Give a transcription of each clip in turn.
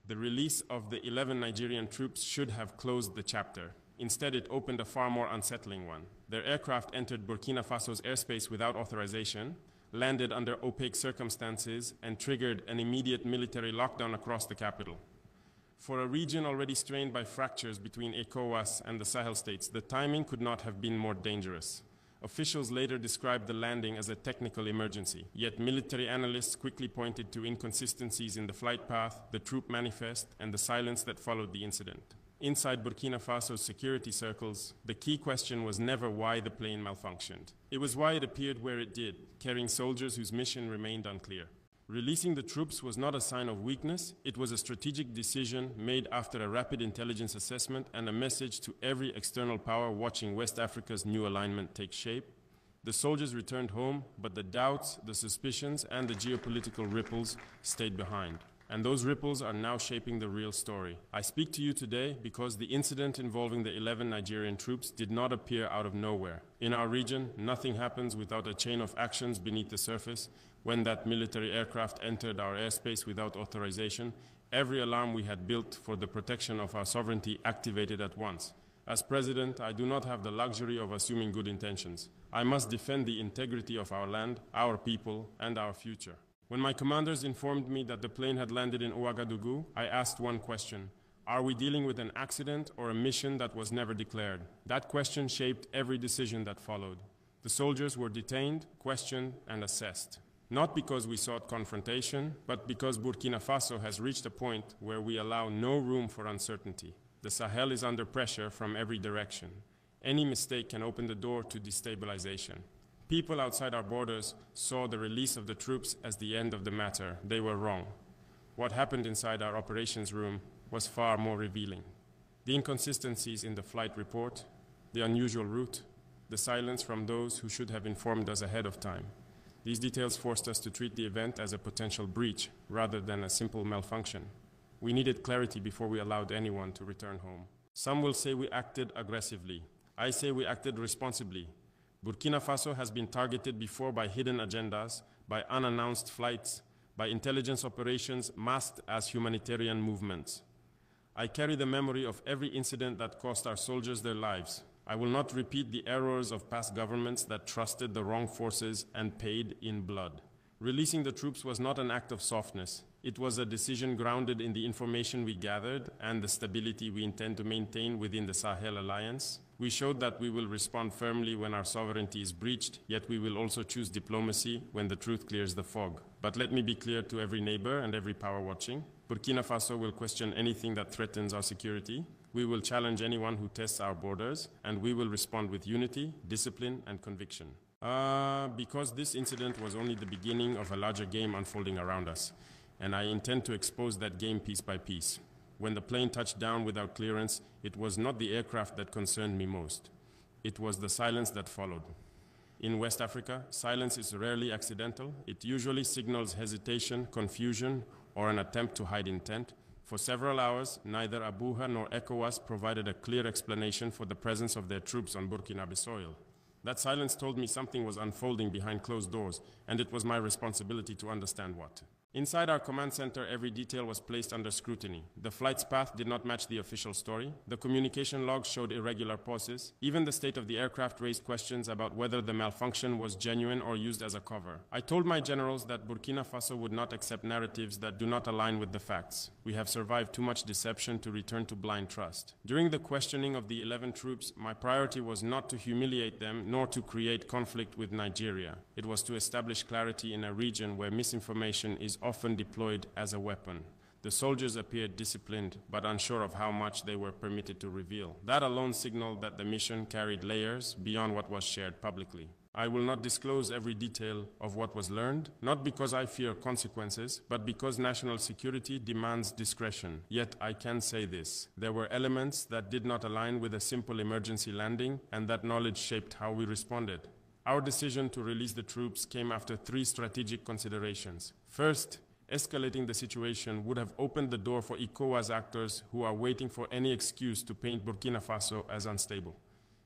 The release of the 11 Nigerian troops should have closed the chapter. Instead, it opened a far more unsettling one. Their aircraft entered Burkina Faso's airspace without authorization, landed under opaque circumstances, and triggered an immediate military lockdown across the capital. For a region already strained by fractures between ECOWAS and the Sahel states, the timing could not have been more dangerous. Officials later described the landing as a technical emergency, yet military analysts quickly pointed to inconsistencies in the flight path, the troop manifest, and the silence that followed the incident. Inside Burkina Faso's security circles, the key question was never why the plane malfunctioned. It was why it appeared where it did, carrying soldiers whose mission remained unclear. Releasing the troops was not a sign of weakness, it was a strategic decision made after a rapid intelligence assessment and a message to every external power watching West Africa's new alignment take shape. The soldiers returned home, but the doubts, the suspicions, and the geopolitical ripples stayed behind. And those ripples are now shaping the real story. I speak to you today because the incident involving the 11 Nigerian troops did not appear out of nowhere. In our region, nothing happens without a chain of actions beneath the surface. When that military aircraft entered our airspace without authorization, every alarm we had built for the protection of our sovereignty activated at once. As president, I do not have the luxury of assuming good intentions. I must defend the integrity of our land, our people, and our future. When my commanders informed me that the plane had landed in Ouagadougou, I asked one question. Are we dealing with an accident or a mission that was never declared? That question shaped every decision that followed. The soldiers were detained, questioned, and assessed. Not because we sought confrontation, but because Burkina Faso has reached a point where we allow no room for uncertainty. The Sahel is under pressure from every direction. Any mistake can open the door to destabilization. People outside our borders saw the release of the troops as the end of the matter. They were wrong. What happened inside our operations room was far more revealing. The inconsistencies in the flight report, the unusual route, the silence from those who should have informed us ahead of time. These details forced us to treat the event as a potential breach rather than a simple malfunction. We needed clarity before we allowed anyone to return home. Some will say we acted aggressively. I say we acted responsibly. Burkina Faso has been targeted before by hidden agendas, by unannounced flights, by intelligence operations masked as humanitarian movements. I carry the memory of every incident that cost our soldiers their lives. I will not repeat the errors of past governments that trusted the wrong forces and paid in blood. Releasing the troops was not an act of softness. It was a decision grounded in the information we gathered and the stability we intend to maintain within the Sahel Alliance. We showed that we will respond firmly when our sovereignty is breached, yet we will also choose diplomacy when the truth clears the fog. But let me be clear to every neighbor and every power watching. Burkina Faso will question anything that threatens our security. We will challenge anyone who tests our borders, and we will respond with unity, discipline, and conviction. Because this incident was only the beginning of a larger game unfolding around us, and I intend to expose that game piece by piece. When the plane touched down without clearance, it was not the aircraft that concerned me most. It was the silence that followed. In West Africa, silence is rarely accidental. It usually signals hesitation, confusion, or an attempt to hide intent. For several hours, neither Abuja nor ECOWAS provided a clear explanation for the presence of their troops on Burkinabe soil. That silence told me something was unfolding behind closed doors, and it was my responsibility to understand what. Inside our command center, every detail was placed under scrutiny. The flight's path did not match the official story. The communication logs showed irregular pauses. Even the state of the aircraft raised questions about whether the malfunction was genuine or used as a cover. I told my generals that Burkina Faso would not accept narratives that do not align with the facts. We have survived too much deception to return to blind trust. During the questioning of the 11 troops, my priority was not to humiliate them nor to create conflict with Nigeria. It was to establish clarity in a region where misinformation is often deployed as a weapon. The soldiers appeared disciplined, but unsure of how much they were permitted to reveal. That alone signaled that the mission carried layers beyond what was shared publicly. I will not disclose every detail of what was learned, not because I fear consequences, but because national security demands discretion. Yet I can say this: there were elements that did not align with a simple emergency landing, and that knowledge shaped how we responded. Our decision to release the troops came after 3 strategic considerations. First, escalating the situation would have opened the door for ECOWAS actors who are waiting for any excuse to paint Burkina Faso as unstable.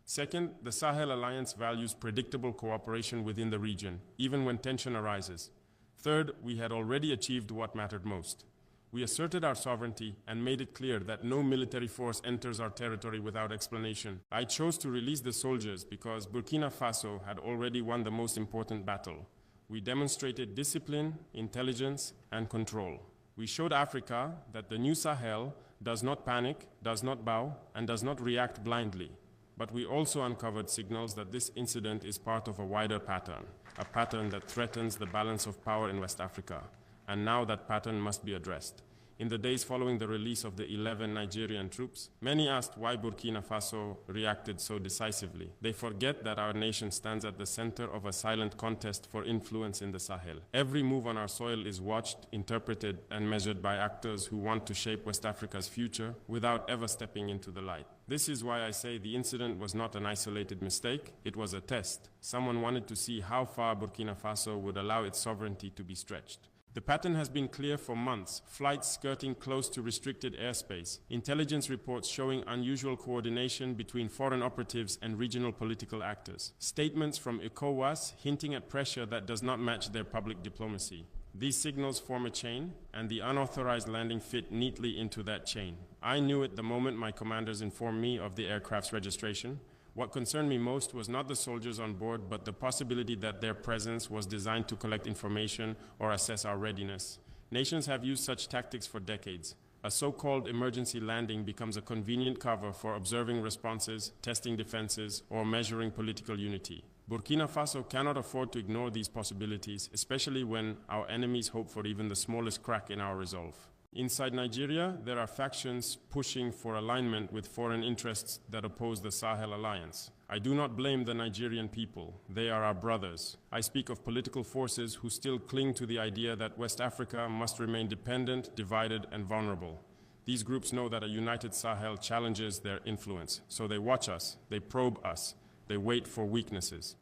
Second, the Sahel Alliance values predictable cooperation within the region, even when tension arises. Third, we had already achieved what mattered most. We asserted our sovereignty and made it clear that no military force enters our territory without explanation. I chose to release the soldiers because Burkina Faso had already won the most important battle. We demonstrated discipline, intelligence, and control. We showed Africa that the new Sahel does not panic, does not bow, and does not react blindly. But we also uncovered signals that this incident is part of a wider pattern, a pattern that threatens the balance of power in West Africa. And now that pattern must be addressed. In the days following the release of the 11 Nigerian troops, many asked why Burkina Faso reacted so decisively. They forget that our nation stands at the center of a silent contest for influence in the Sahel. Every move on our soil is watched, interpreted, and measured by actors who want to shape West Africa's future without ever stepping into the light. This is why I say the incident was not an isolated mistake, it was a test. Someone wanted to see how far Burkina Faso would allow its sovereignty to be stretched. The pattern has been clear for months, flights skirting close to restricted airspace, intelligence reports showing unusual coordination between foreign operatives and regional political actors, statements from ECOWAS hinting at pressure that does not match their public diplomacy. These signals form a chain, and the unauthorized landing fit neatly into that chain. I knew it the moment my commanders informed me of the aircraft's registration. What concerned me most was not the soldiers on board, but the possibility that their presence was designed to collect information or assess our readiness. Nations have used such tactics for decades. A so-called emergency landing becomes a convenient cover for observing responses, testing defenses, or measuring political unity. Burkina Faso cannot afford to ignore these possibilities, especially when our enemies hope for even the smallest crack in our resolve. Inside Nigeria, there are factions pushing for alignment with foreign interests that oppose the Sahel alliance. I do not blame the Nigerian people. They are our brothers. I speak of political forces who still cling to the idea that West Africa must remain dependent, divided, and vulnerable. These groups know that a united Sahel challenges their influence, so they watch us, they probe us, they wait for weaknesses.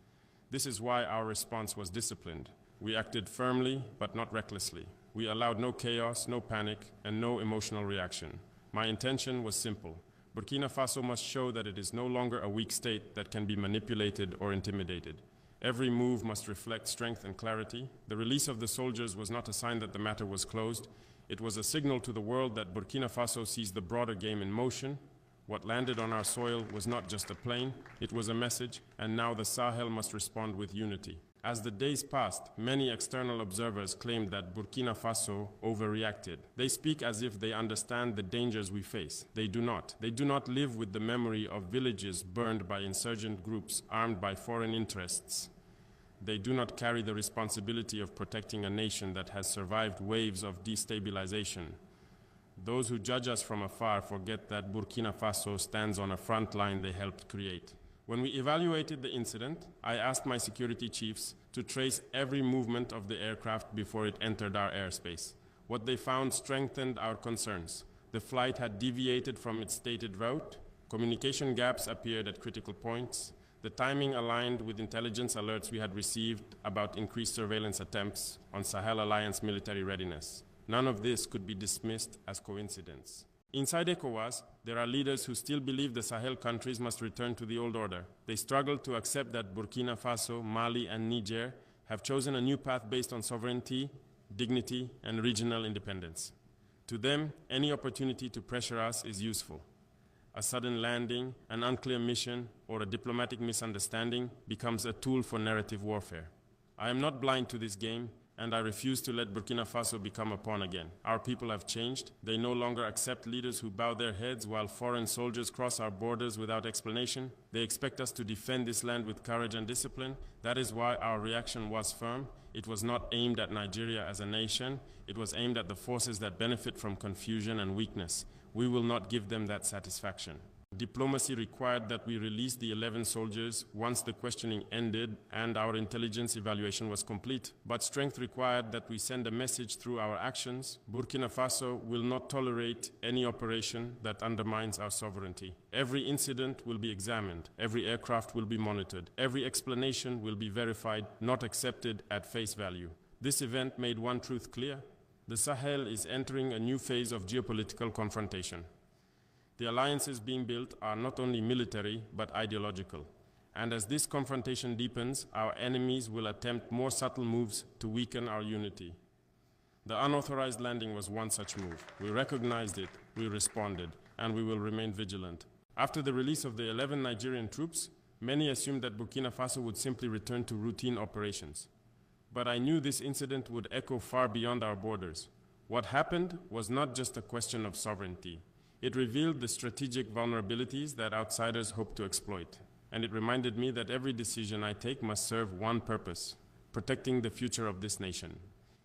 This is why our response was disciplined. We acted firmly, but not recklessly. We allowed no chaos, no panic, and no emotional reaction. My intention was simple. Burkina Faso must show that it is no longer a weak state that can be manipulated or intimidated. Every move must reflect strength and clarity. The release of the soldiers was not a sign that the matter was closed. It was a signal to the world that Burkina Faso sees the broader game in motion. What landed on our soil was not just a plane, it was a message, and now the Sahel must respond with unity. As the days passed, many external observers claimed that Burkina Faso overreacted. They speak as if they understand the dangers we face. They do not. They do not live with the memory of villages burned by insurgent groups armed by foreign interests. They do not carry the responsibility of protecting a nation that has survived waves of destabilization. Those who judge us from afar forget that Burkina Faso stands on a front line they helped create. When we evaluated the incident, I asked my security chiefs to trace every movement of the aircraft before it entered our airspace. What they found strengthened our concerns. The flight had deviated from its stated route, communication gaps appeared at critical points, the timing aligned with intelligence alerts we had received about increased surveillance attempts on Sahel Alliance military readiness. None of this could be dismissed as coincidence. Inside ECOWAS, there are leaders who still believe the Sahel countries must return to the old order. They struggle to accept that Burkina Faso, Mali, and Niger have chosen a new path based on sovereignty, dignity, and regional independence. To them, any opportunity to pressure us is useful. A sudden landing, an unclear mission, or a diplomatic misunderstanding becomes a tool for narrative warfare. I am not blind to this game, and I refuse to let Burkina Faso become a pawn again. Our people have changed. They no longer accept leaders who bow their heads while foreign soldiers cross our borders without explanation. They expect us to defend this land with courage and discipline. That is why our reaction was firm. It was not aimed at Nigeria as a nation. It was aimed at the forces that benefit from confusion and weakness. We will not give them that satisfaction. Diplomacy required that we release the 11 soldiers once the questioning ended and our intelligence evaluation was complete. But strength required that we send a message through our actions. Burkina Faso will not tolerate any operation that undermines our sovereignty. Every incident will be examined. Every aircraft will be monitored. Every explanation will be verified, not accepted at face value. This event made one truth clear. The Sahel is entering a new phase of geopolitical confrontation. The alliances being built are not only military, but ideological. And as this confrontation deepens, our enemies will attempt more subtle moves to weaken our unity. The unauthorized landing was one such move. We recognized it, we responded, and we will remain vigilant. After the release of the 11 Nigerian troops, many assumed that Burkina Faso would simply return to routine operations. But I knew this incident would echo far beyond our borders. What happened was not just a question of sovereignty. It revealed the strategic vulnerabilities that outsiders hope to exploit. And it reminded me that every decision I take must serve one purpose: protecting the future of this nation.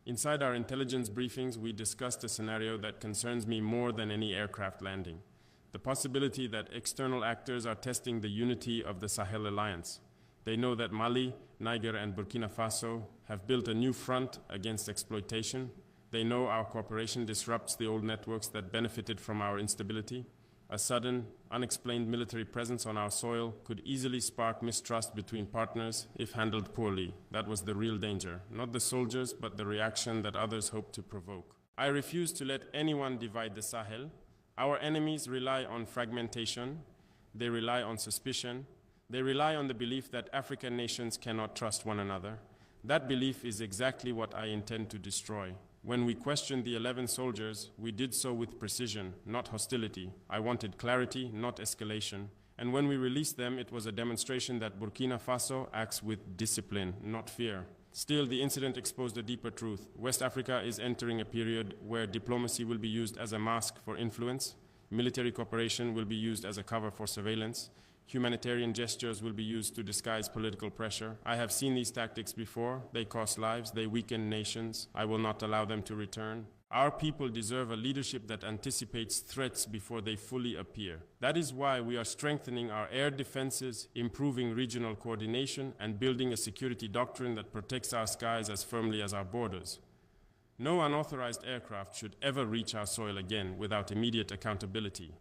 Inside our intelligence briefings, we discussed a scenario that concerns me more than any aircraft landing: the possibility that external actors are testing the unity of the Sahel Alliance. They know that Mali, Niger, and Burkina Faso have built a new front against exploitation. They know our cooperation disrupts the old networks that benefited from our instability. A sudden, unexplained military presence on our soil could easily spark mistrust between partners if handled poorly. That was the real danger, not the soldiers, but the reaction that others hoped to provoke. I refuse to let anyone divide the Sahel. Our enemies rely on fragmentation. They rely on suspicion. They rely on the belief that African nations cannot trust one another. That belief is exactly what I intend to destroy. When we questioned the 11 soldiers, we did so with precision, not hostility. I wanted clarity, not escalation. And when we released them, it was a demonstration that Burkina Faso acts with discipline, not fear. Still, the incident exposed a deeper truth. West Africa is entering a period where diplomacy will be used as a mask for influence, military cooperation will be used as a cover for surveillance, humanitarian gestures will be used to disguise political pressure. I have seen these tactics before. They cost lives, they weaken nations. I will not allow them to return. Our people deserve a leadership that anticipates threats before they fully appear. That is why we are strengthening our air defenses, improving regional coordination, and building a security doctrine that protects our skies as firmly as our borders. No unauthorized aircraft should ever reach our soil again without immediate accountability.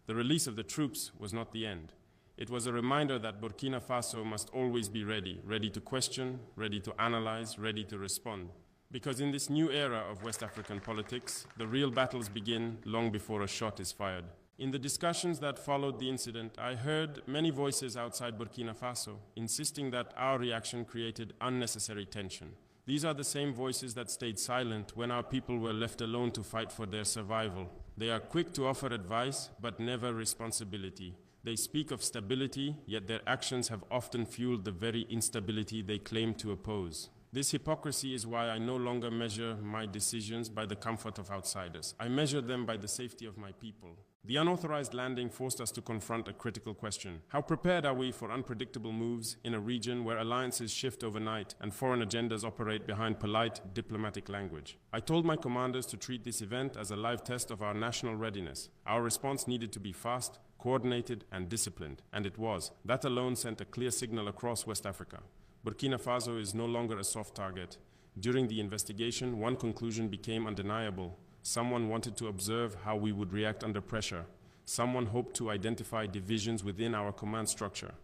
The release of the troops was not the end. It was a reminder that Burkina Faso must always be ready, ready to question, ready to analyze, ready to respond. Because in this new era of West African politics, the real battles begin long before a shot is fired. In the discussions that followed the incident, I heard many voices outside Burkina Faso insisting that our reaction created unnecessary tension. These are the same voices that stayed silent when our people were left alone to fight for their survival. They are quick to offer advice, but never responsibility. They speak of stability, yet their actions have often fueled the very instability they claim to oppose. This hypocrisy is why I no longer measure my decisions by the comfort of outsiders. I measure them by the safety of my people. The unauthorized landing forced us to confront a critical question. How prepared are we for unpredictable moves in a region where alliances shift overnight and foreign agendas operate behind polite, diplomatic language? I told my commanders to treat this event as a live test of our national readiness. Our response needed to be fast, coordinated, and disciplined, and it was. That alone sent a clear signal across West Africa. Burkina Faso is no longer a soft target. During the investigation, one conclusion became undeniable. Someone wanted to observe how we would react under pressure. Someone hoped to identify divisions within our command structure.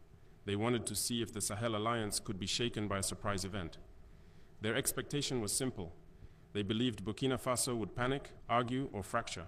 They wanted to see if the Sahel Alliance could be shaken by a surprise event. Their expectation was simple. They believed Burkina Faso would panic, argue, or fracture.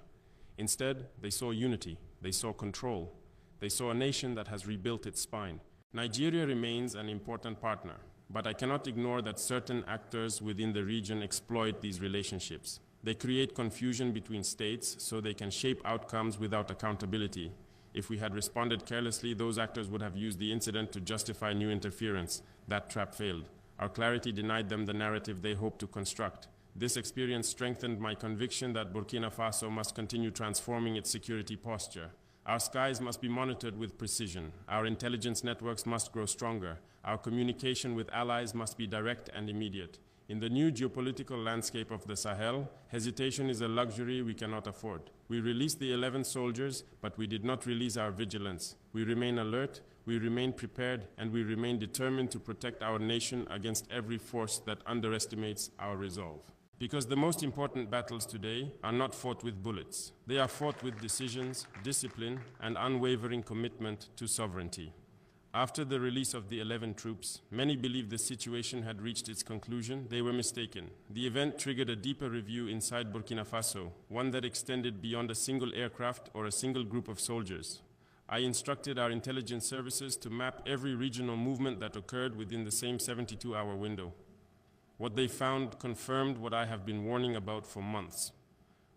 Instead, they saw unity. They saw control. They saw a nation that has rebuilt its spine. Nigeria remains an important partner, but I cannot ignore that certain actors within the region exploit these relationships. They create confusion between states so they can shape outcomes without accountability. If we had responded carelessly, those actors would have used the incident to justify new interference. That trap failed. Our clarity denied them the narrative they hoped to construct. This experience strengthened my conviction that Burkina Faso must continue transforming its security posture. Our skies must be monitored with precision. Our intelligence networks must grow stronger. Our communication with allies must be direct and immediate. In the new geopolitical landscape of the Sahel, hesitation is a luxury we cannot afford. We released the 11 soldiers, but we did not release our vigilance. We remain alert, we remain prepared, and we remain determined to protect our nation against every force that underestimates our resolve. Because the most important battles today are not fought with bullets. They are fought with decisions, discipline, and unwavering commitment to sovereignty. After the release of the 11 troops, many believed the situation had reached its conclusion. They were mistaken. The event triggered a deeper review inside Burkina Faso, one that extended beyond a single aircraft or a single group of soldiers. I instructed our intelligence services to map every regional movement that occurred within the same 72-hour window. What they found confirmed what I have been warning about for months.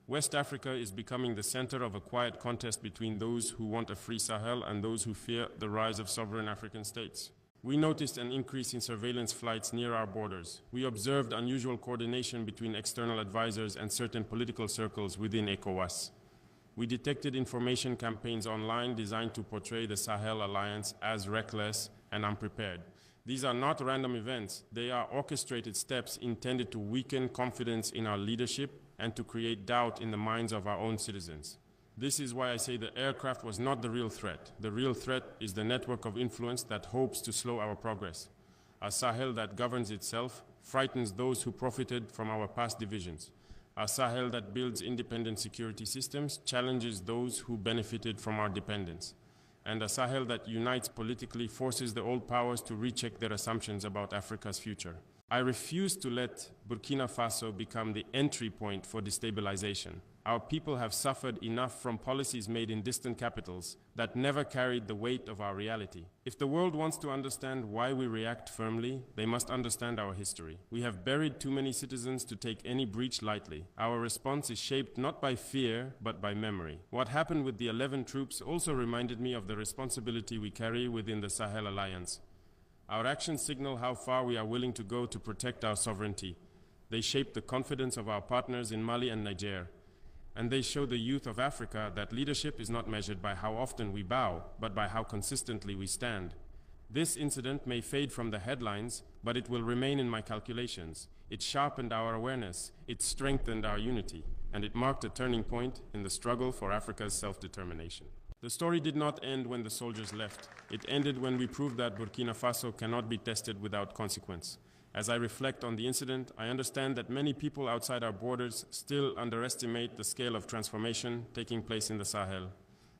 West Africa is becoming the center of a quiet contest between those who want a free Sahel and those who fear the rise of sovereign African states. We noticed an increase in surveillance flights near our borders. We observed unusual coordination between external advisors and certain political circles within ECOWAS. We detected information campaigns online designed to portray the Sahel Alliance as reckless and unprepared. These are not random events. They are orchestrated steps intended to weaken confidence in our leadership and to create doubt in the minds of our own citizens. This is why I say the aircraft was not the real threat. The real threat is the network of influence that hopes to slow our progress. A Sahel that governs itself frightens those who profited from our past divisions. A Sahel that builds independent security systems challenges those who benefited from our dependence. And a Sahel that unites politically forces the old powers to recheck their assumptions about Africa's future. I refuse to let Burkina Faso become the entry point for destabilization. Our people have suffered enough from policies made in distant capitals that never carried the weight of our reality. If the world wants to understand why we react firmly, they must understand our history. We have buried too many citizens to take any breach lightly. Our response is shaped not by fear, but by memory. What happened with the 11 troops also reminded me of the responsibility we carry within the Sahel Alliance. Our actions signal how far we are willing to go to protect our sovereignty. They shape the confidence of our partners in Mali and Niger. And they show the youth of Africa that leadership is not measured by how often we bow, but by how consistently we stand. This incident may fade from the headlines, but it will remain in my calculations. It sharpened our awareness, it strengthened our unity, and it marked a turning point in the struggle for Africa's self-determination. The story did not end when the soldiers left. It ended when we proved that Burkina Faso cannot be tested without consequence. As I reflect on the incident, I understand that many people outside our borders still underestimate the scale of transformation taking place in the Sahel.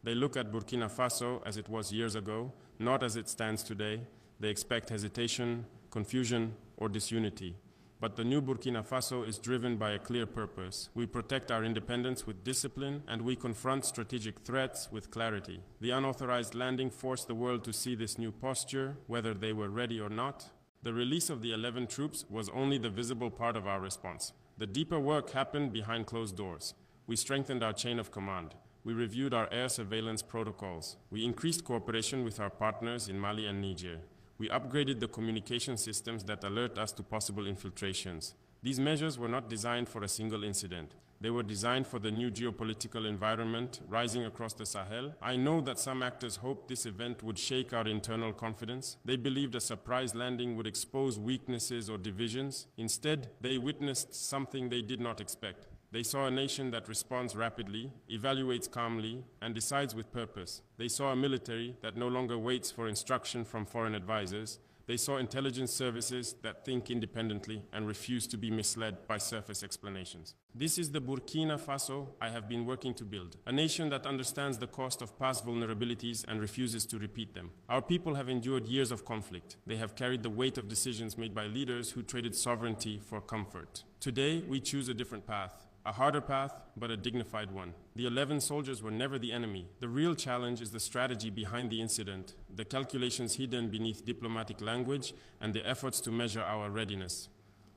They look at Burkina Faso as it was years ago, not as it stands today. They expect hesitation, confusion, or disunity. But the new Burkina Faso is driven by a clear purpose. We protect our independence with discipline, and we confront strategic threats with clarity. The unauthorized landing forced the world to see this new posture, whether they were ready or not. The release of the 11 troops was only the visible part of our response. The deeper work happened behind closed doors. We strengthened our chain of command. We reviewed our air surveillance protocols. We increased cooperation with our partners in Mali and Niger. We upgraded the communication systems that alert us to possible infiltrations. These measures were not designed for a single incident. They were designed for the new geopolitical environment rising across the Sahel. I know that some actors hoped this event would shake our internal confidence. They believed a surprise landing would expose weaknesses or divisions. Instead, they witnessed something they did not expect. They saw a nation that responds rapidly, evaluates calmly, and decides with purpose. They saw a military that no longer waits for instruction from foreign advisors. They saw intelligence services that think independently and refuse to be misled by surface explanations. This is the Burkina Faso I have been working to build, a nation that understands the cost of past vulnerabilities and refuses to repeat them. Our people have endured years of conflict. They have carried the weight of decisions made by leaders who traded sovereignty for comfort. Today, we choose a different path. A harder path, but a dignified one. The 11 soldiers were never the enemy. The real challenge is the strategy behind the incident, the calculations hidden beneath diplomatic language, and the efforts to measure our readiness.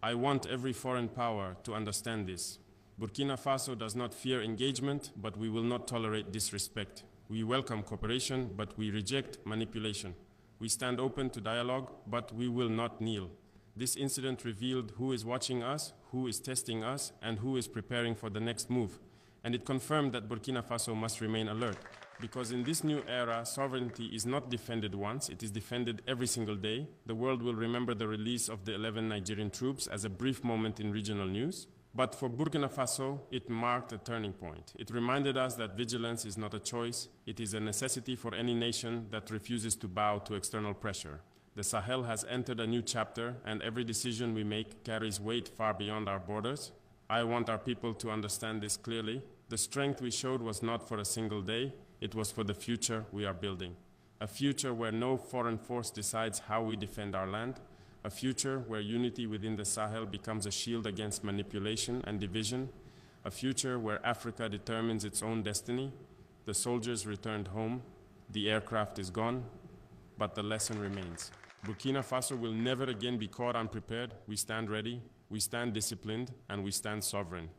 I want every foreign power to understand this. Burkina Faso does not fear engagement, but we will not tolerate disrespect. We welcome cooperation, but we reject manipulation. We stand open to dialogue, but we will not kneel. This incident revealed who is watching us, who is testing us, and who is preparing for the next move. And it confirmed that Burkina Faso must remain alert. Because in this new era, sovereignty is not defended once, it is defended every single day. The world will remember the release of the 11 Nigerian troops as a brief moment in regional news. But for Burkina Faso, it marked a turning point. It reminded us that vigilance is not a choice, it is a necessity for any nation that refuses to bow to external pressure. The Sahel has entered a new chapter, and every decision we make carries weight far beyond our borders. I want our people to understand this clearly. The strength we showed was not for a single day, it was for the future we are building. A future where no foreign force decides how we defend our land. A future where unity within the Sahel becomes a shield against manipulation and division. A future where Africa determines its own destiny. The soldiers returned home. The aircraft is gone, but the lesson remains. Burkina Faso will never again be caught unprepared. We stand ready. We stand disciplined and we stand sovereign.